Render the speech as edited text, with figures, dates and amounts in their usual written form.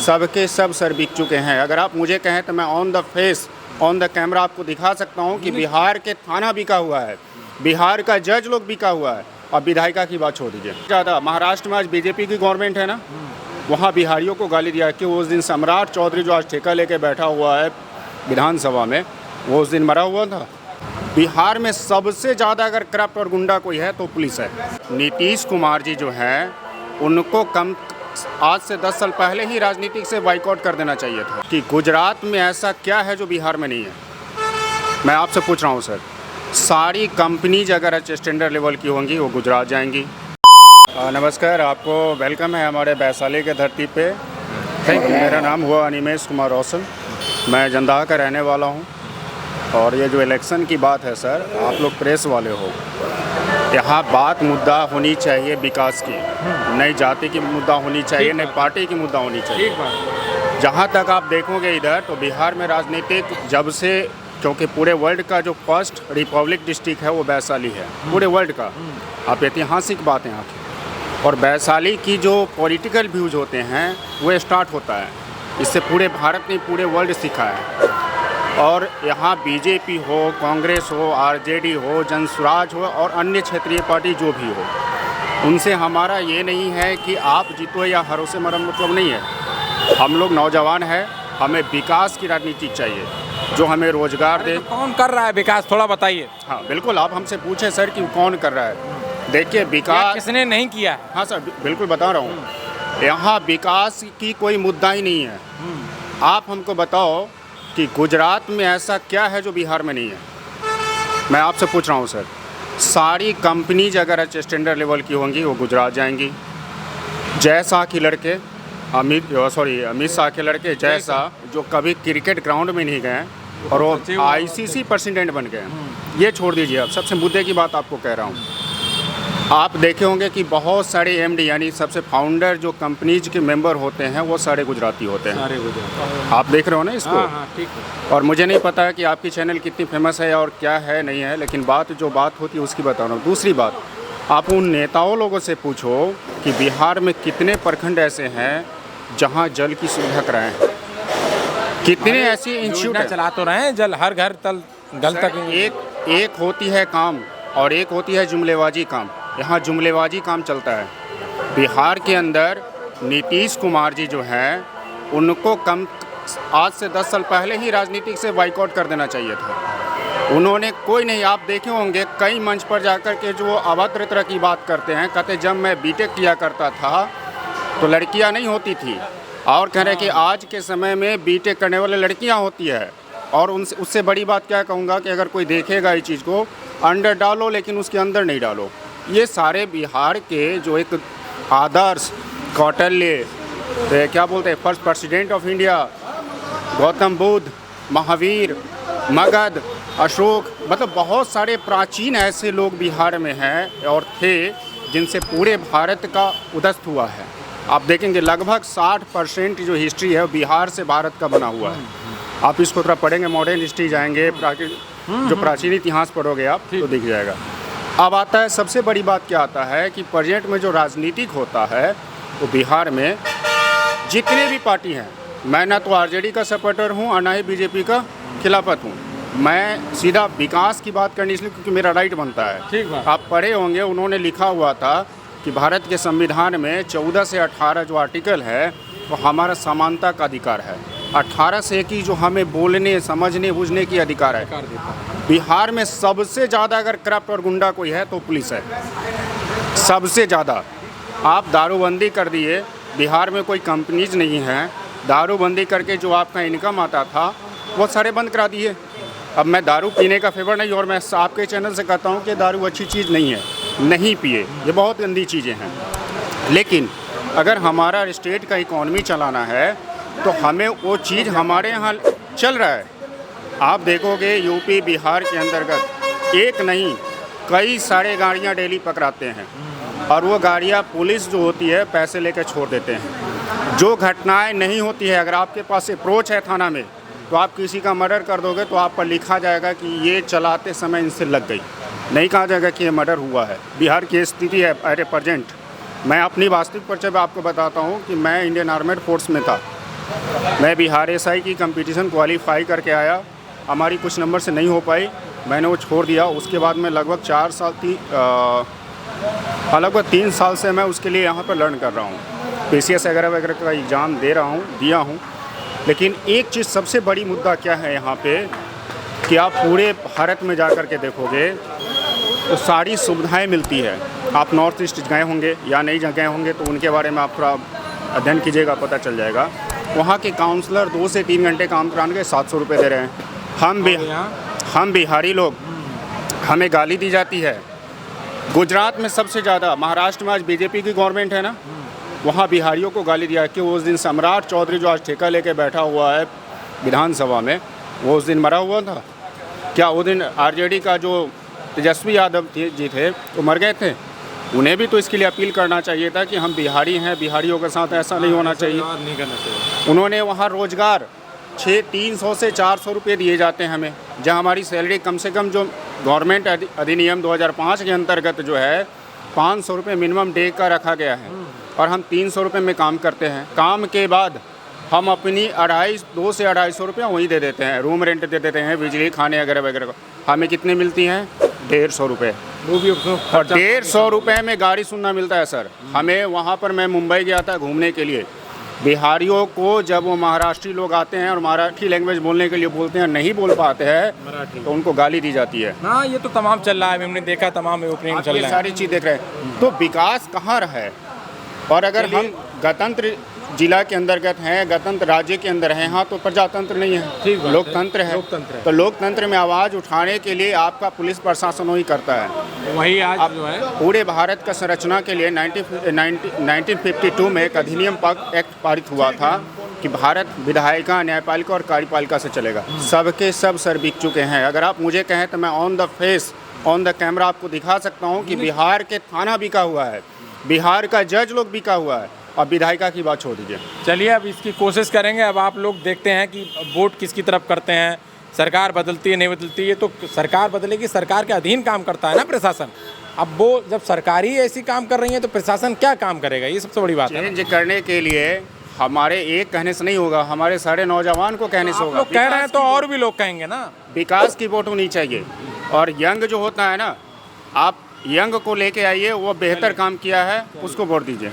सबके सब सर बिक चुके हैं। अगर आप मुझे कहें तो मैं on the face on the camera आपको दिखा सकता हूं कि बिहार के थाना बिका हुआ है, बिहार का जज लोग बिका हुआ है। अब विधायिका की बात छोड़ दीजिए। ज़्यादा महाराष्ट्र में आज बीजेपी की गवर्नमेंट है ना, वहाँ बिहारियों को गाली दिया कि उस दिन सम्राट चौधरी जो आज ठेका लेके बैठा हुआ है विधानसभा में, वो उस दिन मरा हुआ था। बिहार में सबसे ज़्यादा अगर करप्ट और गुंडा कोई है तो पुलिस है। नीतीश कुमार जी जो हैं उनको आज से 10 साल पहले ही राजनीतिक से बाइकआउट कर देना चाहिए था। कि गुजरात में ऐसा क्या है जो बिहार में नहीं है। मैं आपसे पूछ रहा हूँ सर, सारी कंपनीज अगर स्टैंडर्ड लेवल की होंगी वो गुजरात जाएंगी। नमस्कार, आपको वेलकम है हमारे वैशाली के धरती पे। Thank you. मेरा नाम हुआ अनिमेश कुमार रोशन, मैं जंदाहा का रहने वाला हूँ। और ये जो इलेक्शन की बात है सर, आप लोग प्रेस वाले हो, यहाँ बात मुद्दा होनी चाहिए विकास की, नई जाति की मुद्दा होनी चाहिए, नई पार्टी की मुद्दा होनी चाहिए। जहाँ तक आप देखोगे इधर तो बिहार में राजनीतिक जब से, क्योंकि पूरे वर्ल्ड का जो फर्स्ट रिपब्लिक डिस्ट्रिक्ट है वो वैशाली है, पूरे वर्ल्ड का। आप ऐतिहासिक बात है यहाँ की। और वैशाली की जो पॉलिटिकल व्यूज होते हैं वो स्टार्ट होता है, इससे पूरे भारत ने पूरे वर्ल्ड सीखा है। और यहाँ बीजेपी हो, कांग्रेस हो, आरजेडी हो, जनसुराज हो और अन्य क्षेत्रीय पार्टी जो भी हो, उनसे हमारा ये नहीं है कि आप जीतो या हारो से हमारा मतलब नहीं है। हम लोग नौजवान हैं, हमें विकास की राजनीति चाहिए जो हमें रोजगार दे। तो कौन कर रहा है विकास, थोड़ा बताइए। हाँ बिल्कुल, आप हमसे पूछें सर कि कौन कर रहा है। देखिए विकास किसने नहीं किया। हाँ सर बिल्कुल बता रहा हूँ, यहाँ विकास की कोई मुद्दा ही नहीं है। आप हमको बताओ कि गुजरात में ऐसा क्या है जो बिहार में नहीं है। मैं आपसे पूछ रहा हूँ सर, सारी कंपनीज अगर स्टैंडर्ड लेवल की होंगी वो गुजरात जाएंगी। जय शाह के लड़के, अमित शाह के लड़के जय शाह, जो कभी क्रिकेट ग्राउंड में नहीं गए और वो आईसीसी प्रेसिडेंट बन गए। ये छोड़ दीजिए, अब सबसे मुद्दे की बात आपको कह रहा हूँ। आप देखे होंगे कि बहुत सारे एमडी यानी सबसे फाउंडर जो कंपनीज के मेंबर होते हैं वो सारे गुजराती होते हैं। सारे गुजराती। आप देख रहे हो ना इसको। हाँ, ठीक है। और मुझे नहीं पता है कि आपकी चैनल कितनी फेमस है और क्या है नहीं है, लेकिन बात जो बात होती है उसकी बता रहा हूँ। दूसरी बात, आप उन नेताओं लोगों से पूछो कि बिहार में कितने प्रखंड ऐसे हैं जहाँ जल की सुविधा कराएँ हैं। कितने ऐसी इंस्टीट्यूट चला तो रहे हैं, जल हर घर तल गल तक। एक होती है काम और एक होती है जुमलेबाजी काम। यहाँ जुमलेबाजी काम चलता है। बिहार के अंदर नीतीश कुमार जी जो हैं उनको आज से 10 साल पहले ही राजनीतिक से बाइकआउट कर देना चाहिए था। उन्होंने कोई नहीं, आप देखे होंगे कई मंच पर जाकर के जो अभद्र तरह की बात करते हैं, कहते जब मैं बीटेक किया करता था तो लड़कियां नहीं होती थी, और कह रहे कि आज के समय में बीटेक करने वाले लड़कियां होती है। और उससे बड़ी बात क्या कहूँगा कि अगर कोई देखेगा इस चीज़ को, अंडर डालो लेकिन उसके अंदर नहीं डालो। ये सारे बिहार के जो एक आदर्श कौटिल्य, क्या बोलते हैं, first president of India, Gautam Buddha, Mahavir, Magadh, Ashok, मतलब बहुत सारे प्राचीन ऐसे लोग बिहार में हैं और थे जिनसे पूरे भारत का उदस्त हुआ है। आप देखेंगे लगभग 60% जो हिस्ट्री है बिहार से भारत का बना हुआ है। आप इसको थोड़ा पढ़ेंगे, मॉडर्न हिस्ट्री जाएंगे, जो प्राचीन इतिहास पढ़ोगे आप तो दिख जाएगा। अब आता है सबसे बड़ी बात, क्या आता है कि प्रेजेंट में जो राजनीतिक होता है वो बिहार में जितने भी पार्टी हैं, मैं ना तो आरजेडी का सपोर्टर हूँ और ना ही बीजेपी का खिलाफत हूँ। मैं सीधा विकास की बात करनी इसलिए क्योंकि मेरा राइट बनता है। ठीक बात। आप पढ़े होंगे, उन्होंने लिखा हुआ था कि भारत के संविधान में 14 से 18 जो आर्टिकल है वो हमारा समानता का अधिकार है। 18 से की जो हमें बोलने, समझने, बूझने की अधिकार है। बिहार में सबसे ज़्यादा अगर करप्ट और गुंडा कोई है तो पुलिस है, सबसे ज़्यादा। आप दारूबंदी कर दिए, बिहार में कोई कंपनीज नहीं हैं, दारूबंदी करके जो आपका इनकम आता था वो सारे बंद करा दिए। अब मैं दारू पीने का फेवर नहीं, और मैं आपके चैनल से कहता हूँ कि दारू अच्छी चीज़ नहीं है, नहीं पिए, ये बहुत गंदी चीज़ें हैं। लेकिन अगर हमारा स्टेट का इकॉनमी चलाना है तो हमें वो चीज़ हमारे यहाँ चल रहा है। आप देखोगे यूपी बिहार के अंतर्गत एक नहीं कई सारे गाड़ियाँ डेली पकड़ाते हैं, और वो गाड़ियाँ पुलिस जो होती है पैसे लेकर छोड़ देते हैं। जो घटनाएं नहीं होती है, अगर आपके पास अप्रोच है थाना में तो आप किसी का मर्डर कर दोगे तो आप पर लिखा जाएगा कि ये चलाते समय इनसे लग गई, नहीं कहा जाएगा कि ये मर्डर हुआ है। बिहार की स्थिति है एट ए प्रेजेंट। मैं अपनी वास्तविक परिचय में आपको बताता हूँ कि मैं इंडियन आर्मेड फोर्स में था मैं बिहार एसआई की कंपटीशन क्वालिफाई करके आया, हमारी कुछ नंबर से नहीं हो पाई, मैंने वो छोड़ दिया। उसके बाद मैं लगभग 3 साल से मैं उसके लिए यहाँ पर लर्न कर रहा हूँ, PCS वगैरह का एग्ज़ाम दिया हूँ। लेकिन एक चीज़ सबसे बड़ी मुद्दा क्या है यहाँ पे कि आप पूरे भारत में जा कर के देखोगे तो सारी सुविधाएं मिलती है। आप नॉर्थ ईस्ट गए होंगे या नहीं गए होंगे तो उनके बारे में आप थोड़ा अध्ययन कीजिएगा, पता चल जाएगा। वहाँ के काउंसलर 2 से 3 घंटे काम कराने के 700 रुपये दे रहे हैं। हम बिहारी लोग, हमें गाली दी जाती है। गुजरात में सबसे ज़्यादा, महाराष्ट्र में आज बीजेपी की गवर्नमेंट है ना, वहाँ बिहारियों को गाली दिया कि उस दिन सम्राट चौधरी जो आज ठेका लेके बैठा हुआ है विधानसभा में, वो उस दिन मरा हुआ था क्या? वो दिन आरजेडी का जो तेजस्वी यादव जी थे वो मर गए थे। उन्हें भी तो इसके लिए अपील करना चाहिए था कि हम बिहारी हैं, बिहारियों के साथ ऐसा नहीं होना चाहिए। नहीं करना चाहिए। उन्होंने वहाँ रोज़गार 300 से 400 रुपये दिए जाते हैं हमें, जहाँ हमारी सैलरी कम से कम जो गवर्नमेंट अधिनियम 2005 के अंतर्गत जो है 500 रुपये मिनिमम डे का रखा गया है और हम 300 रुपये में काम करते हैं। काम के बाद हम अपनी 2 से 250 रुपये वहीं दे देते हैं, रूम रेंट दे देते हैं, बिजली खाने वगैरह वगैरह। हमें कितने मिलती हैं? 150 रुपये। वो भी और 150 रुपये में गाड़ी सुनना मिलता है सर। हमें वहाँ पर, मैं मुंबई गया था घूमने के लिए, बिहारियों को जब वो महाराष्ट्री लोग आते हैं और मराठी लैंग्वेज बोलने के लिए बोलते हैं, नहीं बोल पाते हैं तो उनको गाली दी जाती है। हाँ, ये तो तमाम चल रहा है, हमने देखा तमाम ओपनिंग चल ये रहा है। सारी चीज़ देख रहे हैं तो विकास कहाँ रहा है? और अगर हम गणतंत्र जिला के अंतर्गत हैं, गणतंत्र राज्य के अंदर हैं, हाँ तो प्रजातंत्र नहीं है, ठीक बात है। लोकतंत्र है। तो लोकतंत्र में आवाज़ उठाने के लिए आपका पुलिस प्रशासन ही करता है। वही आज जो है पूरे भारत का संरचना के लिए 1952 में एक अधिनियम एक्ट पारित हुआ था कि भारत विधायिका, न्यायपालिका और कार्यपालिका से चलेगा। सबके सब सर बिक चुके हैं। अगर आप मुझे कहें तो मैं ऑन द कैमरा आपको दिखा सकता हूँ कि बिहार के थाना बिका हुआ है, बिहार का जज लोग बिका हुआ है, और विधायिका की बात छोड़ दीजिए। चलिए, अब इसकी कोशिश करेंगे। अब आप लोग देखते हैं कि वोट किसकी तरफ करते हैं, सरकार बदलती है नहीं बदलती है। तो सरकार बदलेगी, सरकार के अधीन काम करता है ना प्रशासन। अब वो जब सरकार ही ऐसी काम कर रही है तो प्रशासन क्या काम करेगा? ये सबसे बड़ी बात है। चेंज करने के लिए हमारे एक कहने से नहीं होगा, हमारे सारे नौजवान को कहने से होगा। लोग कह रहे हैं तो और भी लोग कहेंगे ना। विकास की वोट होनी चाहिए। और यंग जो होता है ना, आप यंग को लेके आइए, वो बेहतर काम किया है, उसको वोट दीजिए।